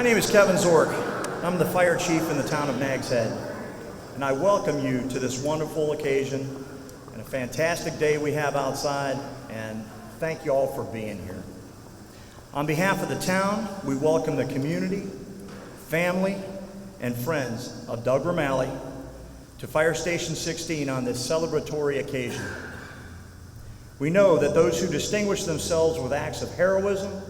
My name is Kevin Zork. I'm the fire chief in the town of Nags Head, and I welcome you to this wonderful occasion and a fantastic day we have outside, and thank you all for being here. On behalf of the town, we welcome the community, family, and friends of Doug Remaley to Fire Station 16 on this celebratory occasion. We know that those who distinguish themselves with acts of heroism,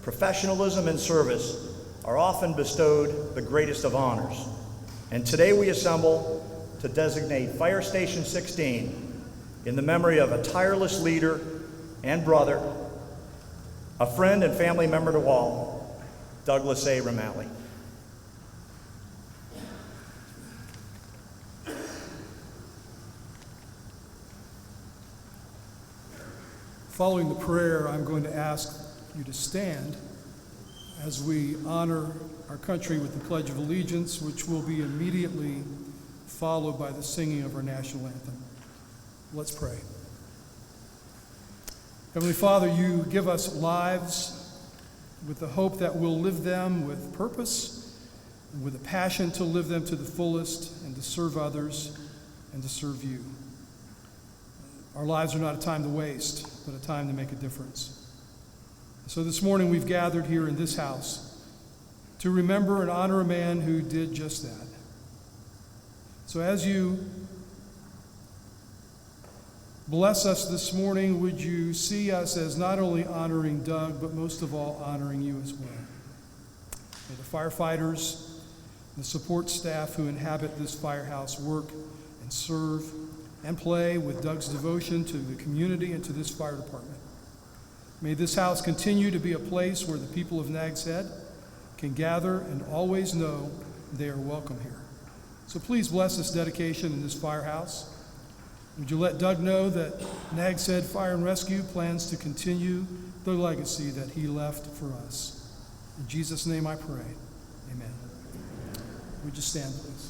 professionalism, and service are often bestowed the greatest of honors. And today we assemble to designate Fire Station 16 in the memory of a tireless leader and brother, a friend and family member to all, Douglas A. Remaley. Following the prayer, I'm going to ask you to stand as we honor our country with the Pledge of Allegiance, which will be immediately followed by the singing of our national anthem. Let's pray. Heavenly Father, you give us lives with the hope that we'll live them with purpose and with a passion to live them to the fullest and to serve others and to serve you. Our lives are not a time to waste, but a time to make a difference. So this morning we've gathered here in this house to remember and honor a man who did just that. So as you bless us this morning, would you see us as not only honoring Doug, but most of all honoring you as well. May the firefighters, the support staff who inhabit this firehouse work and serve and play with Doug's devotion to the community and to this fire department. May this house continue to be a place where the people of Nags Head can gather and always know they are welcome here. So please bless this dedication in this firehouse. Would you let Doug know that Nags Head Fire and Rescue plans to continue the legacy that he left for us. In Jesus' name I pray, amen. Would you stand, please?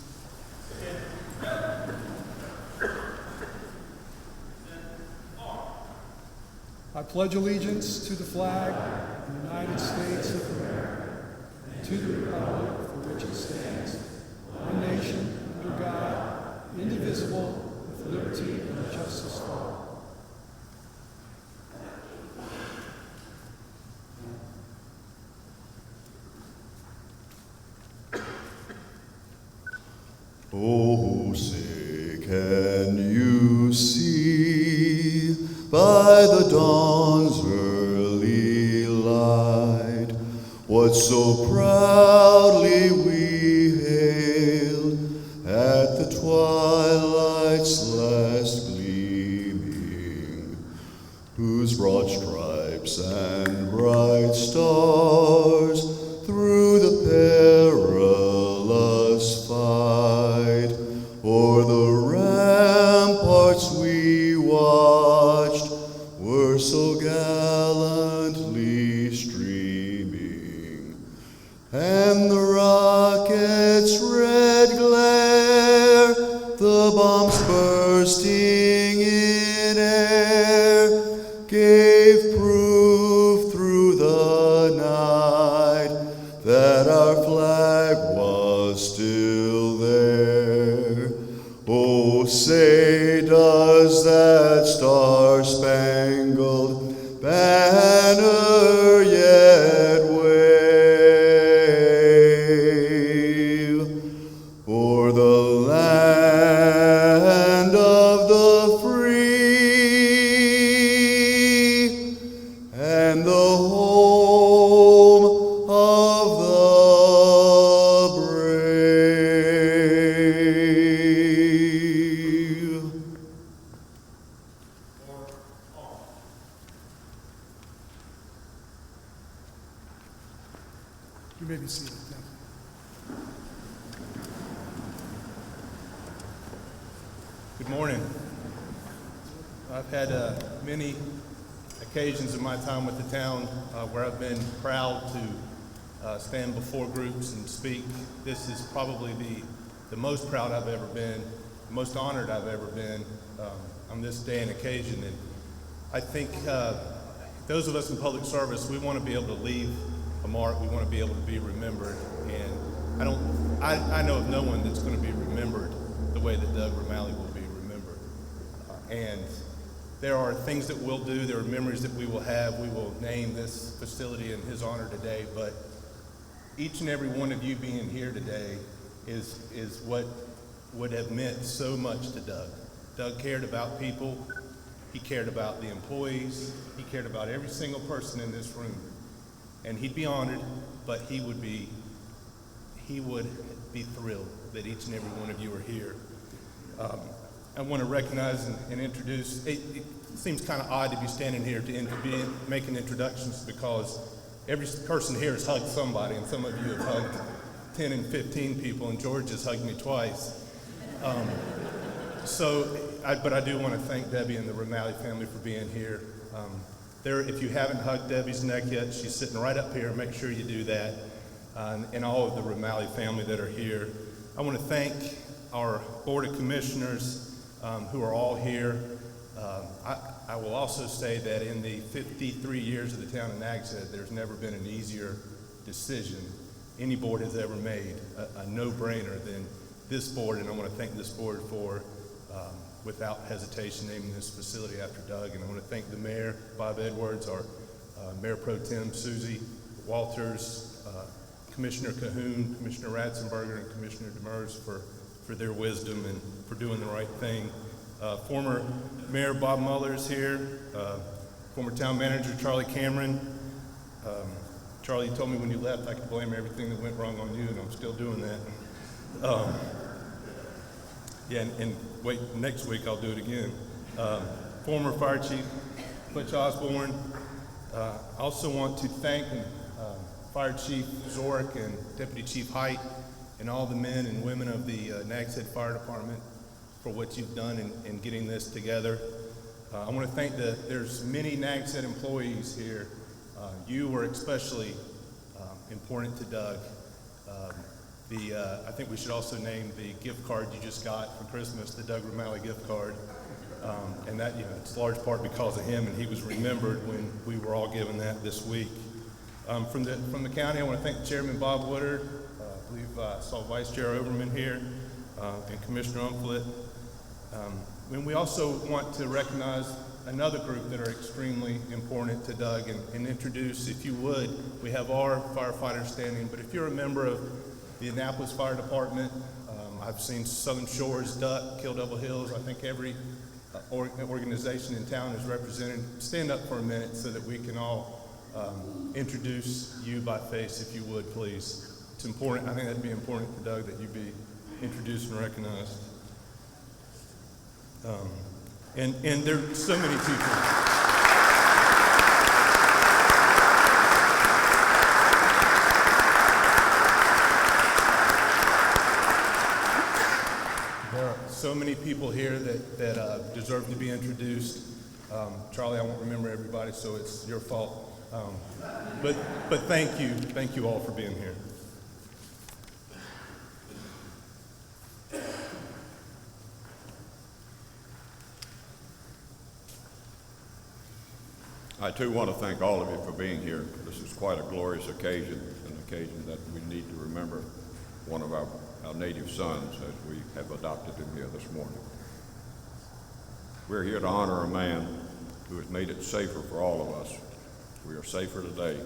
I pledge allegiance to the flag of the United States of America, and to the republic for which it stands, one nation, under God, indivisible, with liberty and justice for all. Oh, say, can you see by the dawn's early light what so proudly we hailed at the twilight's last gleaming, whose broad stripes and bright stars through the perilous fight o'er the ramparts we watched were so gallantly streaming, and the rocket's red glare, the bombs bursting in air, gave proof through the night that our flag was still there. Oh, say, does that star-spangled banner yet wave o'er the land of the free and the home of the brave? You may be seated. Thank you. Good morning. I've had many occasions in my time with the town where I've been proud to stand before groups and speak. This is probably the most proud I've ever been, the most honored I've ever been on this day and occasion. And I think those of us in public service, we want to be able to leave a mark. We want to be able to be remembered. And I know of no one that's going to be remembered the way that Doug Remaley will be remembered. And there are things that we'll do, there are memories that we will have. We will name this facility in his honor today, but each and every one of you being here today is what would have meant so much to Doug. Doug cared about people. He cared about the employees. He cared about every single person in this room. And he'd be honored, but he would be thrilled that each and every one of you are here. I want to recognize and introduce, it seems kind of odd to be standing here to be making introductions because every person here has hugged somebody, and some of you have hugged 10 and 15 people, and George has hugged me twice. But I do want to thank Debbie and the Remaley family for being here. If you haven't hugged Debbie's neck yet, she's sitting right up here. Make sure you do that. And all of the Remaley family that are here. I want to thank our Board of Commissioners who are all here. I will also say that in the 53 years of the Town of Nags Head, there's never been an easier decision any board has ever made, a no-brainer than this board, and I want to thank this board for, without hesitation, naming this facility after Doug. And I want to thank the mayor, Bob Edwards, our Mayor Pro Tem, Susie Walters, Commissioner Cahoon, Commissioner Ratzenberger, and Commissioner Demers for their wisdom and for doing the right thing. Former Mayor Bob Muller is here, former Town Manager Charlie Cameron. Charlie, you told me when you left I could blame everything that went wrong on you, and I'm still doing that. And wait, next week I'll do it again. Former Fire Chief Butch Osborne. I also want to thank Fire Chief Zorek and Deputy Chief Height and all the men and women of the Nags Head Fire Department for what you've done in getting this together. I want to thank there's many Nags Head employees here. You were especially important to Doug. I think we should also name the gift card you just got for Christmas, the Doug Remaley gift card. And that, it's a large part because of him, and he was remembered when we were all given that this week. From the county, I want to thank Chairman Bob Woodard. I believe I saw Vice Chair Overman here, and Commissioner Umflett. And we also want to recognize another group that are extremely important to Doug and introduce, if you would, we have our firefighters standing, but if you're a member of the Annapolis Fire Department, I've seen Southern Shores, Duck, Kill Double Hills, I think every organization in town is represented. Stand up for a minute so that we can all introduce you by face, if you would, please. It's important, I think that'd be important to Doug that you be introduced and recognized. And there's so many people. There are so many people here that deserve to be introduced. Charlie, I won't remember everybody, so it's your fault. But thank you all for being here. I too want to thank all of you for being here. This is quite a glorious occasion, an occasion that we need to remember one of our native sons as we have adopted him here this morning. We're here to honor a man who has made it safer for all of us. We are safer today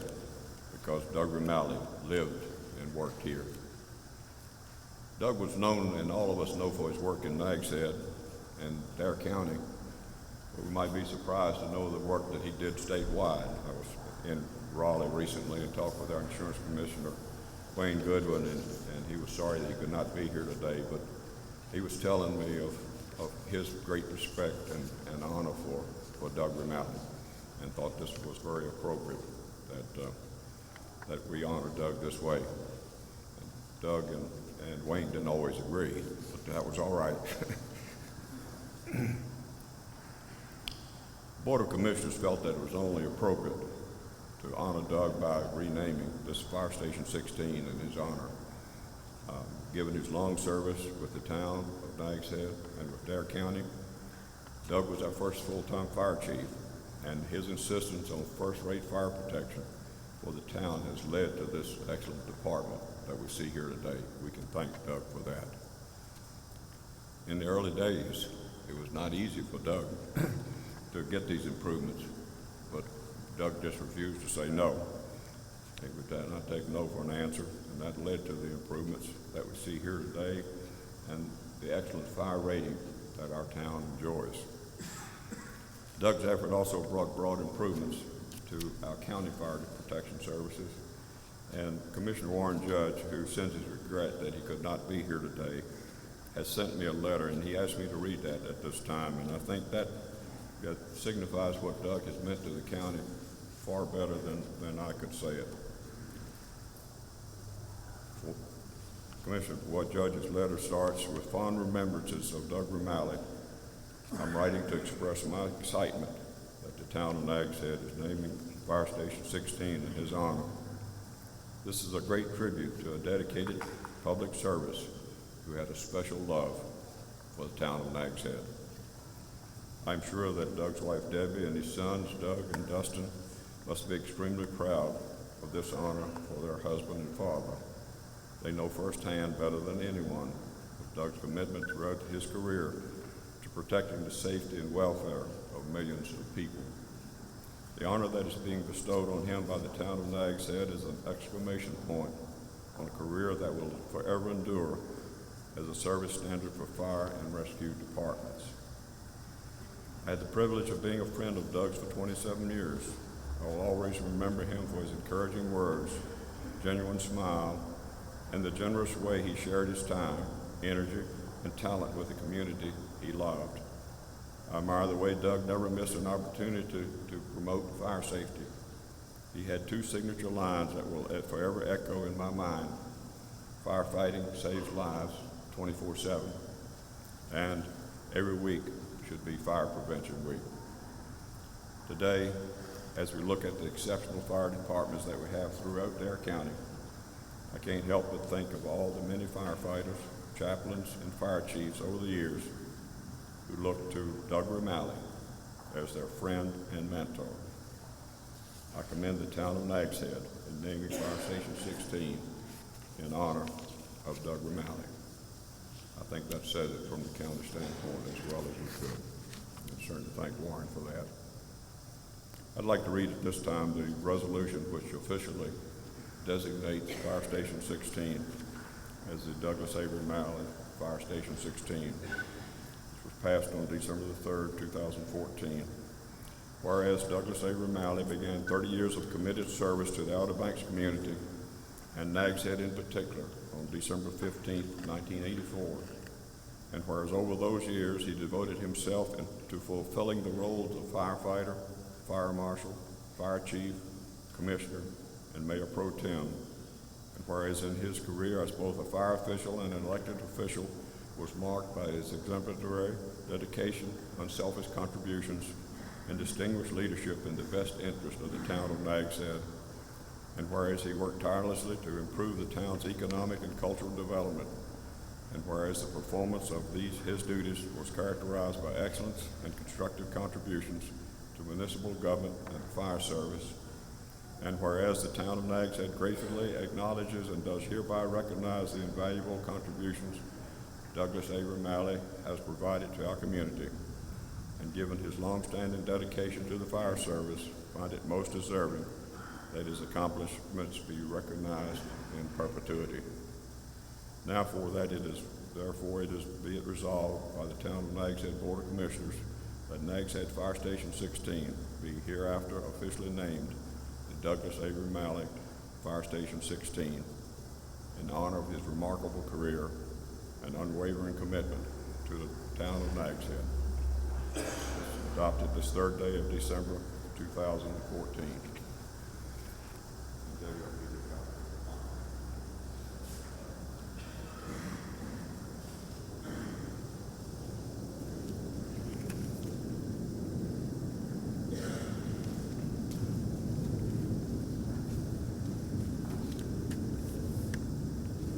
because Doug Remaley lived and worked here. Doug was known, and all of us know, for his work in Nags Head and Dare County. We might be surprised to know the work that he did statewide. I was in Raleigh recently and talked with our insurance commissioner, Wayne Goodwin, and he was sorry that he could not be here today, but he was telling me of his great respect and honor for Doug Remaley, and thought this was very appropriate that we honor Doug this way. And Doug and Wayne didn't always agree, but that was all right. Board of Commissioners felt that it was only appropriate to honor Doug by renaming this Fire Station 16 in his honor. Given his long service with the town of Nags Head and with Dare County, Doug was our first full-time fire chief, and his insistence on first-rate fire protection for the town has led to this excellent department that we see here today. We can thank Doug for that. In the early days, it was not easy for Doug to get these improvements, but Doug just refused to say no. He would not take no for an answer, and that led to the improvements that we see here today and the excellent fire rating that our town enjoys. Doug's effort also brought broad improvements to our county fire protection services, and Commissioner Warren Judge, who sends his regret that he could not be here today, has sent me a letter, and he asked me to read that at this time, and I think that signifies what Doug has meant to the county far better than I could say it. Commissioner Ward Judge's letter starts with fond remembrances of Doug Remaley. I'm writing to express my excitement that the town of Nags Head is naming Fire Station 16 in his honor. This is a great tribute to a dedicated public service who had a special love for the town of Nags Head. I'm sure that Doug's wife Debbie and his sons Doug and Dustin must be extremely proud of this honor for their husband and father. They know firsthand better than anyone of Doug's commitment throughout his career to protecting the safety and welfare of millions of people. The honor that is being bestowed on him by the town of Nags Head is an exclamation point on a career that will forever endure as a service standard for fire and rescue departments. I had the privilege of being a friend of Doug's for 27 years. I will always remember him for his encouraging words, genuine smile, and the generous way he shared his time, energy, and talent with the community he loved. I admire the way Doug never missed an opportunity to promote fire safety. He had two signature lines that will forever echo in my mind: firefighting saves lives 24/7, and every week should be Fire Prevention Week. Today, as we look at the exceptional fire departments that we have throughout Dare County, I can't help but think of all the many firefighters, chaplains, and fire chiefs over the years who look to Doug Remaley as their friend and mentor. I commend the town of Nags Head in naming Fire Station 16 in honor of Doug Remaley. I think that says it from the county standpoint as well as we could. I certainly thank Warren for that. I'd like to read at this time the resolution which officially designates Fire Station 16 as the Douglas A Remaley Fire Station 16. This was passed on December the 3rd, 2014. Whereas Douglas A Remaley began 30 years of committed service to the Outer Banks community and Nags Head in particular on December 15, 1984. And whereas over those years he devoted himself to fulfilling the roles of firefighter, fire marshal, fire chief, commissioner, and Mayor Pro Tem. And whereas in his career as both a fire official and an elected official was marked by his exemplary dedication, unselfish contributions, and distinguished leadership in the best interest of the town of Nags Head. And whereas he worked tirelessly to improve the town's economic and cultural development. And whereas the performance of his duties was characterized by excellence and constructive contributions to municipal government and the fire service. And whereas the town of Nags Head gratefully acknowledges and does hereby recognize the invaluable contributions Douglas A. Remaley has provided to our community, and given his long-standing dedication to the fire service, find it most deserving that his accomplishments be recognized in perpetuity. Therefore, be it resolved by the town of Nags Head Board of Commissioners that Nags Head Fire Station 16 be hereafter officially named the Douglas A. Remaley Fire Station 16 in honor of his remarkable career and unwavering commitment to the town of Nags Head. Adopted this 3rd day of December 2014.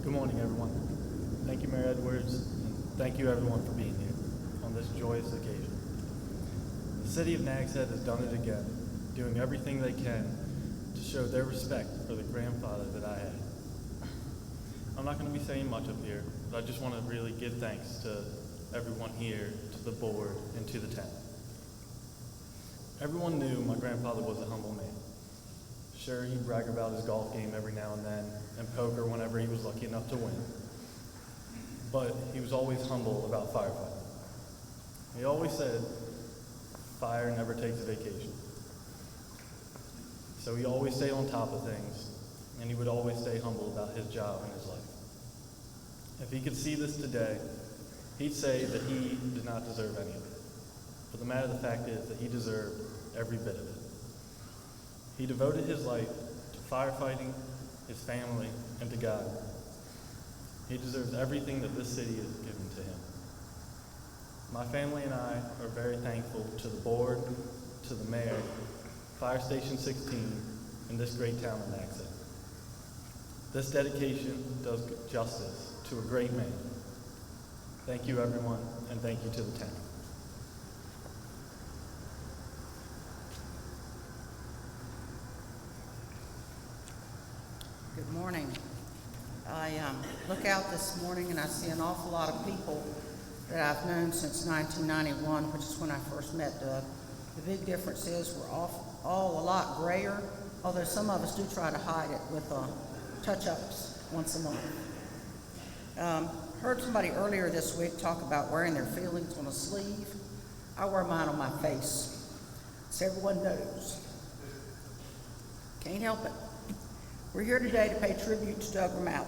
Good morning, everyone. Thank you, Mayor Edwards, and thank you, everyone, for being here on this joyous occasion. The city of Nags Head has done it again, doing everything they can to show their respect for the grandfather that I had. I'm not going to be saying much up here, but I just want to really give thanks to everyone here, to the board, and to the town. Everyone knew my grandfather was a humble man. Sure, he'd brag about his golf game every now and then, and poker whenever he was lucky enough to win. But he was always humble about firefighting. He always said, fire never takes a vacation. So he always stayed on top of things, and he would always stay humble about his job and his life. If he could see this today, he'd say that he did not deserve any of it. But the matter of the fact is that he deserved every bit of it. He devoted his life to firefighting, his family, and to God. He deserves everything that this city has given to him. My family and I are very thankful to the board, to the mayor, Fire Station 16, and this great town of Nags Head. This dedication does justice to a great man. Thank you, everyone, and thank you to the town. Good morning. I look out this morning and I see an awful lot of people that I've known since 1991, which is when I first met Doug. The big difference is we're all a lot grayer, although some of us do try to hide it with touch-ups once a month. Heard somebody earlier this week talk about wearing their feelings on a sleeve. I wear mine on my face, so everyone knows. Can't help it. We're here today to pay tribute to Doug Remaley,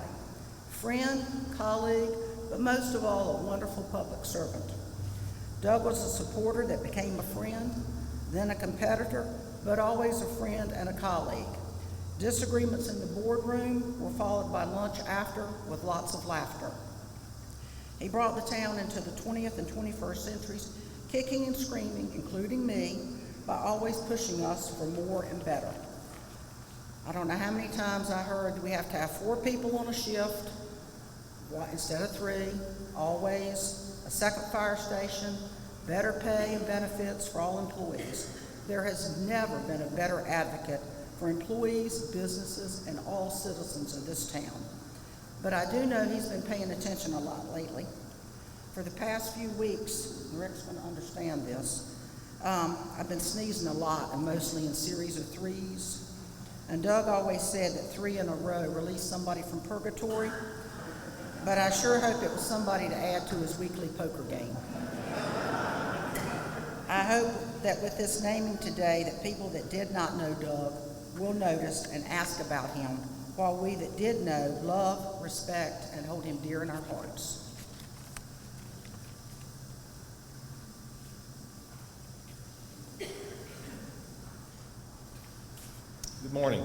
friend, colleague, but most of all, a wonderful public servant. Doug was a supporter that became a friend, then a competitor, but always a friend and a colleague. Disagreements in the boardroom were followed by lunch after with lots of laughter. He brought the town into the 20th and 21st centuries, kicking and screaming, including me, by always pushing us for more and better. I don't know how many times I heard we have to have 4 people on a shift instead of 3, always, a second fire station, better pay and benefits for all employees. There has never been a better advocate for employees, businesses, and all citizens of this town. But I do know he's been paying attention a lot lately. For the past few weeks, Rick's going to understand this, I've been sneezing a lot and mostly in series of 3s. And Doug always said that 3 in a row released somebody from purgatory, but I sure hope it was somebody to add to his weekly poker game. I hope that with this naming today that people that did not know Doug will notice and ask about him, while we that did know love, respect, and hold him dear in our hearts. Good morning.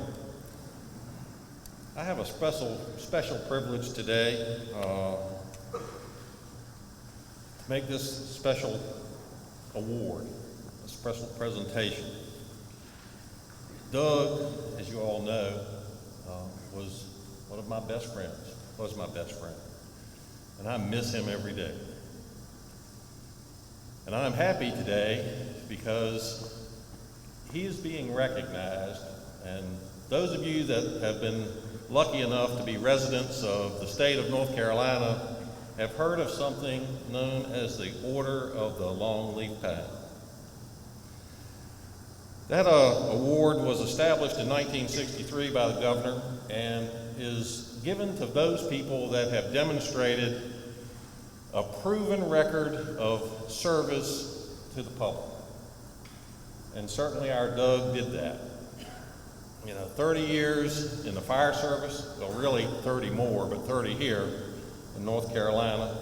I have a special privilege today to make this special award, a special presentation. Doug, as you all know, was one of my best friends, and I miss him every day. And I'm happy today because he is being recognized. And those of you that have been lucky enough to be residents of the state of North Carolina have heard of something known as the Order of the Longleaf Pine. That award was established in 1963 by the governor and is given to those people that have demonstrated a proven record of service to the public. And certainly our Doug did that. 30 years in the fire service, well really 30 more, but 30 here in North Carolina.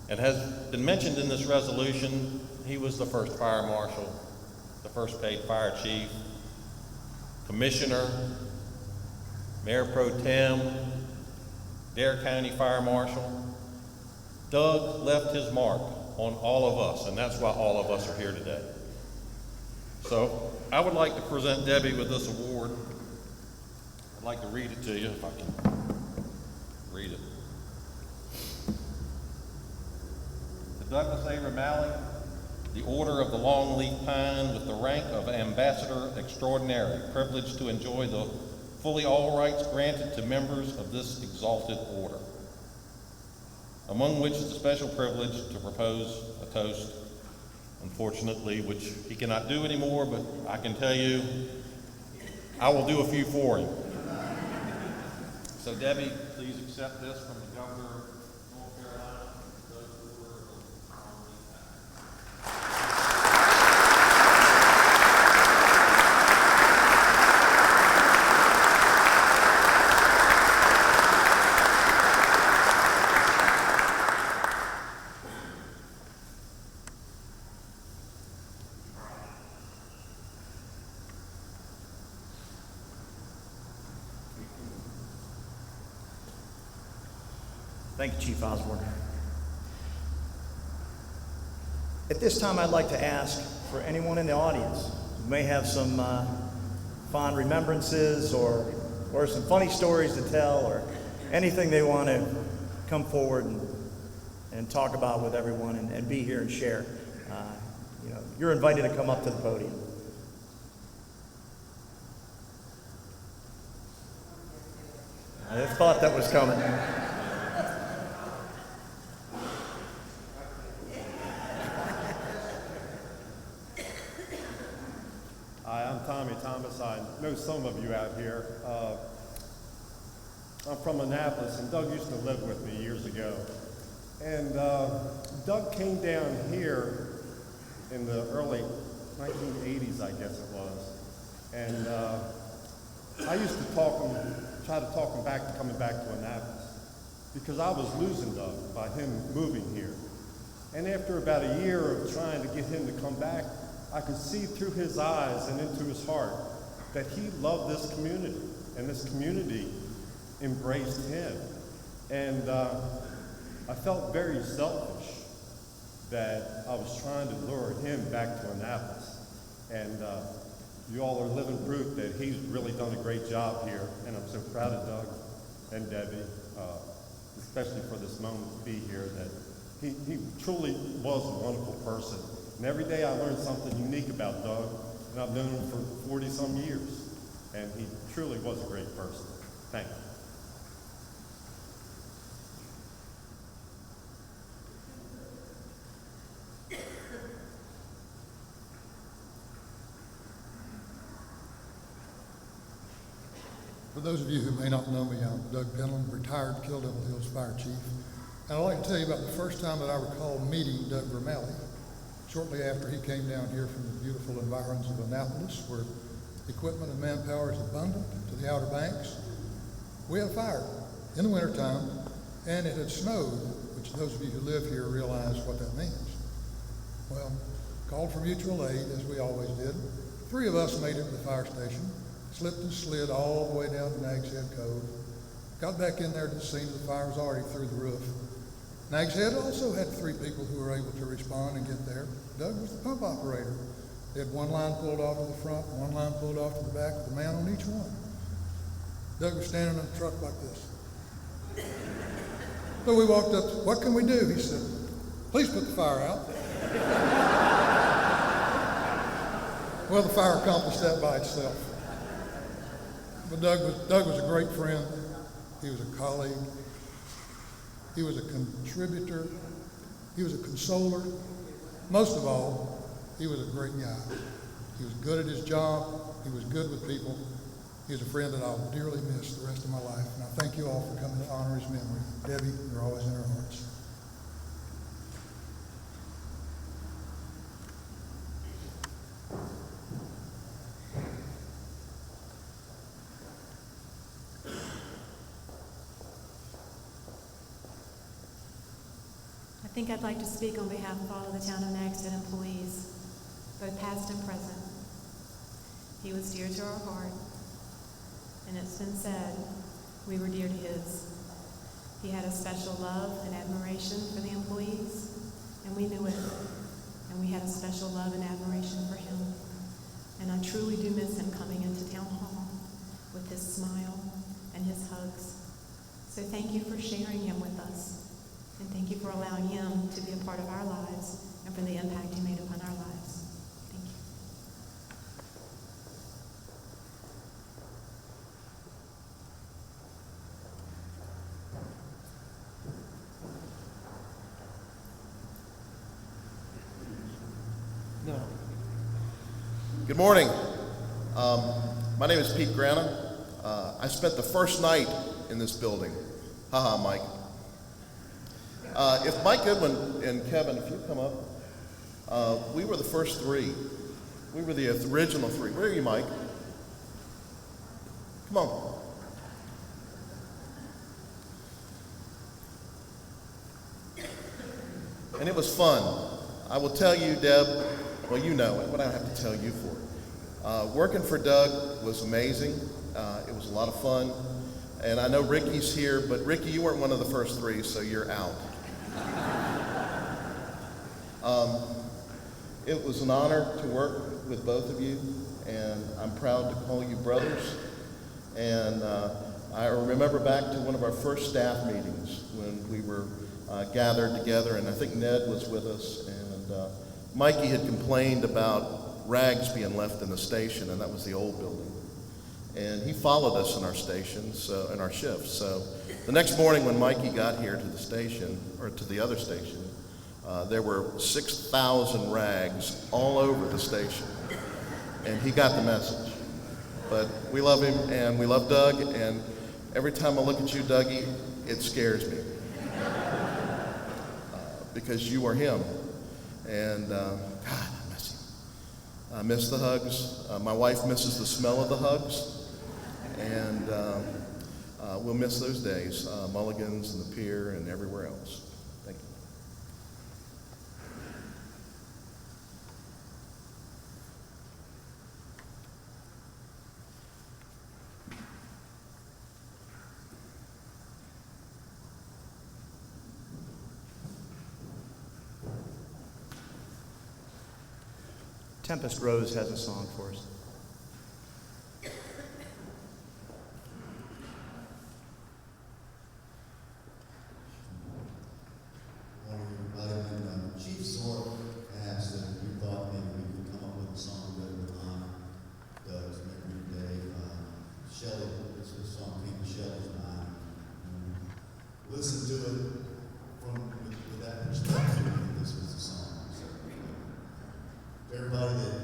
And has been mentioned in this resolution, he was the first fire marshal, the first paid fire chief, commissioner, Mayor Pro Tem, Dare County Fire Marshal. Doug left his mark on all of us, and that's why all of us are here today. So I would like to present Debbie with this award. I'd like to read it to you if I can read it. To Douglas A. Remaley, the Order of the Longleaf Pine with the rank of Ambassador Extraordinary, privileged to enjoy the fully all rights granted to members of this exalted order, among which is a special privilege to propose a toast, unfortunately, which he cannot do anymore, but I can tell you, I will do a few for him. So Debbie, please accept this from the Governor of North Carolina. Thank you, Chief Osborne. At this time, I'd like to ask for anyone in the audience who may have some fond remembrances or some funny stories to tell or anything they want to come forward and talk about with everyone and be here and share. You're invited to come up to the podium. I thought that was coming. Hi, I'm Tommy Thomas. I know some of you out here. I'm from Annapolis, and Doug used to live with me years ago. And Doug came down here in the early 1980s, I guess it was. And I used to try to talk him back to coming back to Annapolis, because I was losing Doug by him moving here. And after about a year of trying to get him to come back, I could see through his eyes and into his heart that he loved this community, and this community embraced him. And I felt very selfish that I was trying to lure him back to Annapolis. And you all are living proof that he's really done a great job here, and I'm so proud of Doug and Debbie, especially for this moment to be here, that he truly was a wonderful person. And every day I learned something unique about Doug, and I've known him for 40-some years, and he truly was a great person. Thank you. For those of you who may not know me, I'm Doug Penland, retired Kill Devil Hills Fire Chief. And I'd like to tell you about the first time that I recall meeting Doug Remaley, shortly after he came down here from the beautiful environs of Annapolis, where equipment and manpower is abundant, to the Outer Banks. We had a fire in the wintertime, and it had snowed, which those of you who live here realize what that means. Well, called for mutual aid, as we always did. 3 of us made it to the fire station, slipped and slid all the way down to Nags Head Cove, got back in there to the scene of the fire, was already through the roof. Nags Head also had 3 people who were able to respond and get there. Doug was the pump operator. They had 1 line pulled off to the front, 1 line pulled off to the back, with a man on each one. Doug was standing in the truck like this. So we walked up, what can we do? He said, please put the fire out. Well, the fire accomplished that by itself. But Doug was a great friend. He was a colleague. He was a contributor. He was a consoler. Most of all, he was a great guy. He was good at his job. He was good with people. He was a friend that I'll dearly miss the rest of my life. And I thank you all for coming to honor his memory. Debbie, you're always in our hearts. I think I'd like to speak on behalf of all of the Town of Nags Head employees, both past and present. He was dear to our heart, and it's been said we were dear to his. He had a special love and admiration for the employees, and we knew it, and we had a special love and admiration for him. And I truly do miss him coming into Town Hall with his smile and his hugs. So thank you for sharing him with us. And thank you for allowing him to be a part of our lives and for the impact he made upon our lives. Thank you. Good morning. My name is Pete Grana. I spent the first night in this building. Haha, Mike. If Mike Goodwin and Kevin, if you come up, we were the first three. We were the original three. Where are you, Mike? Come on. And it was fun. I will tell you, Deb, well, you know it, but I don't have to tell you for it. Working for Doug was amazing. It was a lot of fun. And I know Ricky's here, but Ricky, you weren't one of the first three, so you're out. It was an honor to work with both of you, and I'm proud to call you brothers. And I remember back to one of our first staff meetings when we were gathered together, and I think Ned was with us, and Mikey had complained about rags being left in the station, and that was the old building. And he followed us in our stations, in our shifts. So the next morning when Mikey got here to the station, or to the other station, there were 6,000 rags all over the station. And he got the message. But we love him, and we love Doug, and every time I look at you, Dougie, it scares me. Because you are him. And God, I miss him. I miss the hugs. My wife misses the smell of the hugs. And we'll miss those days, Mulligan's and the pier and everywhere else. Thank you. Tempest Rose has a song for us. Listen to it with that perspective. This was the song. So, everybody that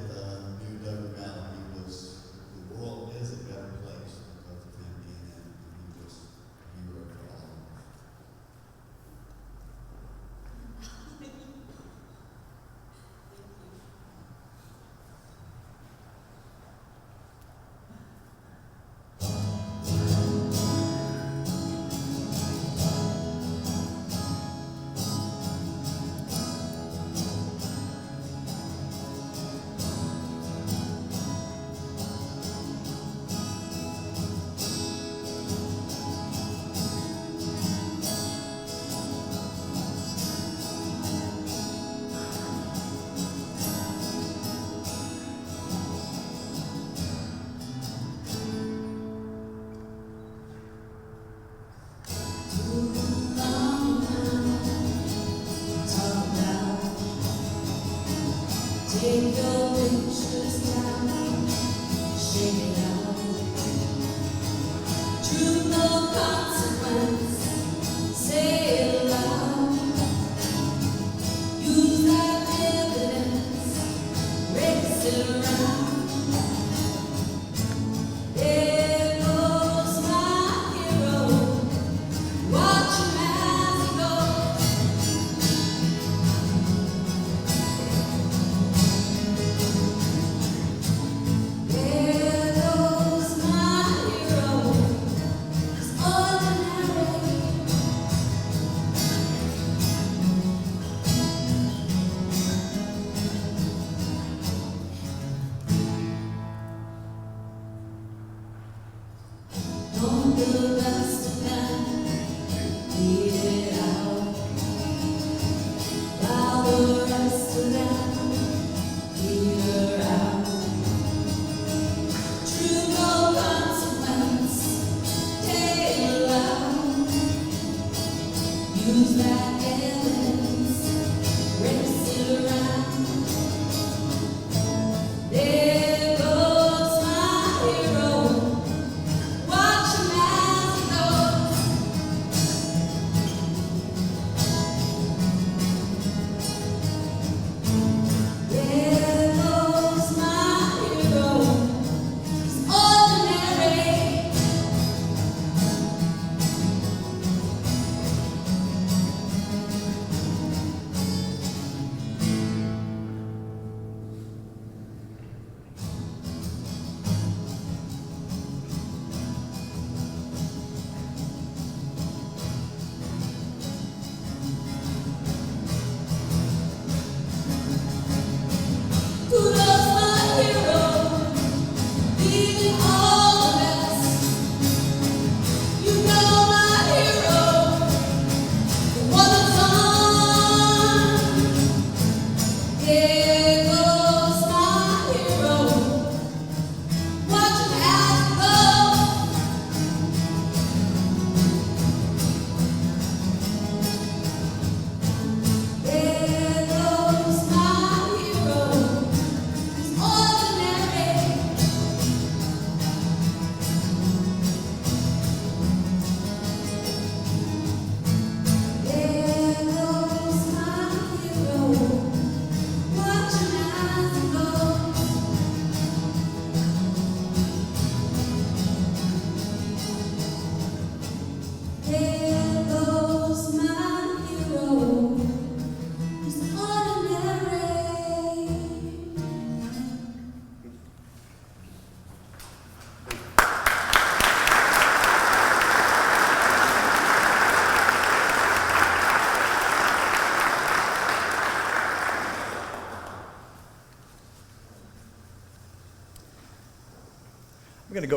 knew Doug Remaley, the world is a better place because of him being in, and he was a hero for all of us. Take your pictures down, shake it out. Truth no consequence, say it loud. Use that evidence, race it around. There goes my hero, watch him as he goes. There goes my hero, he's ordinary.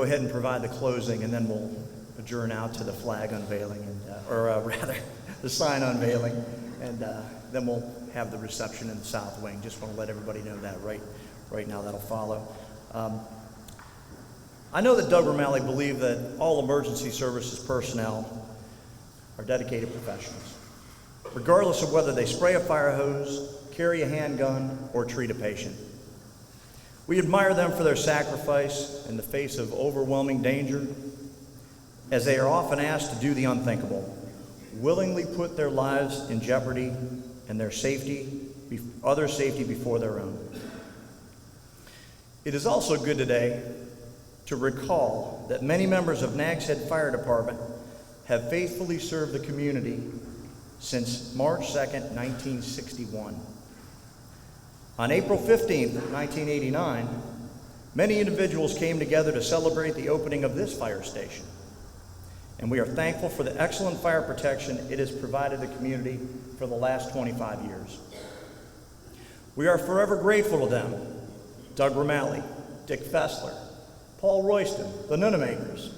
go ahead and provide the closing, and then we'll adjourn out to the flag unveiling, rather, the sign unveiling, and then we'll have the reception in the south wing. Just want to let everybody know that right now that'll follow. I know that Doug Remaley believed that all emergency services personnel are dedicated professionals, regardless of whether they spray a fire hose, carry a handgun, or treat a patient. We admire them for their sacrifice in the face of overwhelming danger, as they are often asked to do the unthinkable, willingly put their lives in jeopardy and their safety, other safety before their own. It is also good today to recall that many members of Nags Head Fire Department have faithfully served the community since March 2nd, 1961. On April 15th, 1989, many individuals came together to celebrate the opening of this fire station. And we are thankful for the excellent fire protection it has provided the community for the last 25 years. We are forever grateful to them, Doug Remaley, Dick Fessler, Paul Royston, the Nunamakers,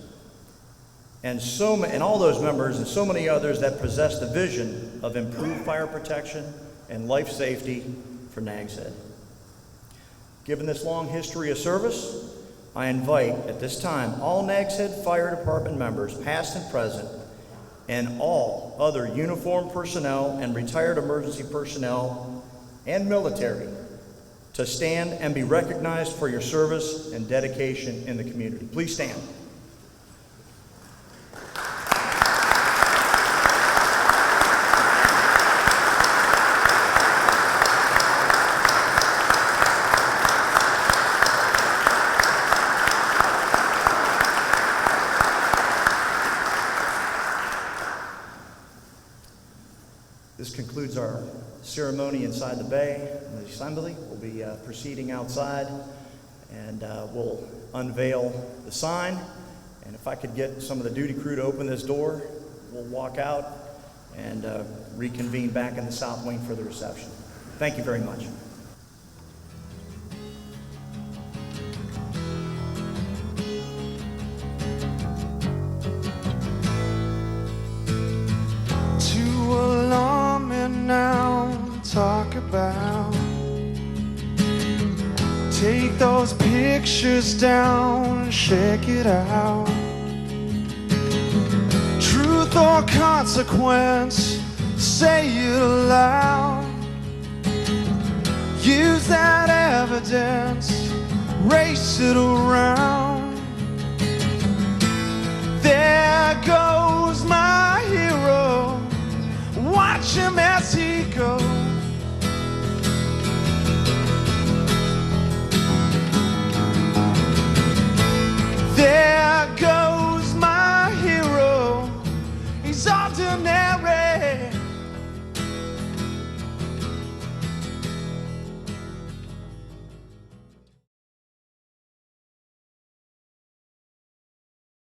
and all those members and so many others that possess the vision of improved fire protection and life safety for Nags Head. Given this long history of service, I invite at this time all Nags Head Fire Department members, past and present, and all other uniformed personnel and retired emergency personnel and military to stand and be recognized for your service and dedication in the community. Please stand. This concludes our ceremony inside the bay, and the assembly will be proceeding outside, and we'll unveil the sign. And if I could get some of the duty crew to open this door, we'll walk out and reconvene back in the south wing for the reception. Thank you very much. Talk about, take those pictures down and check it out. Truth or consequence, say it aloud. Use that evidence, race it around. There goes my hero, watch him as he goes.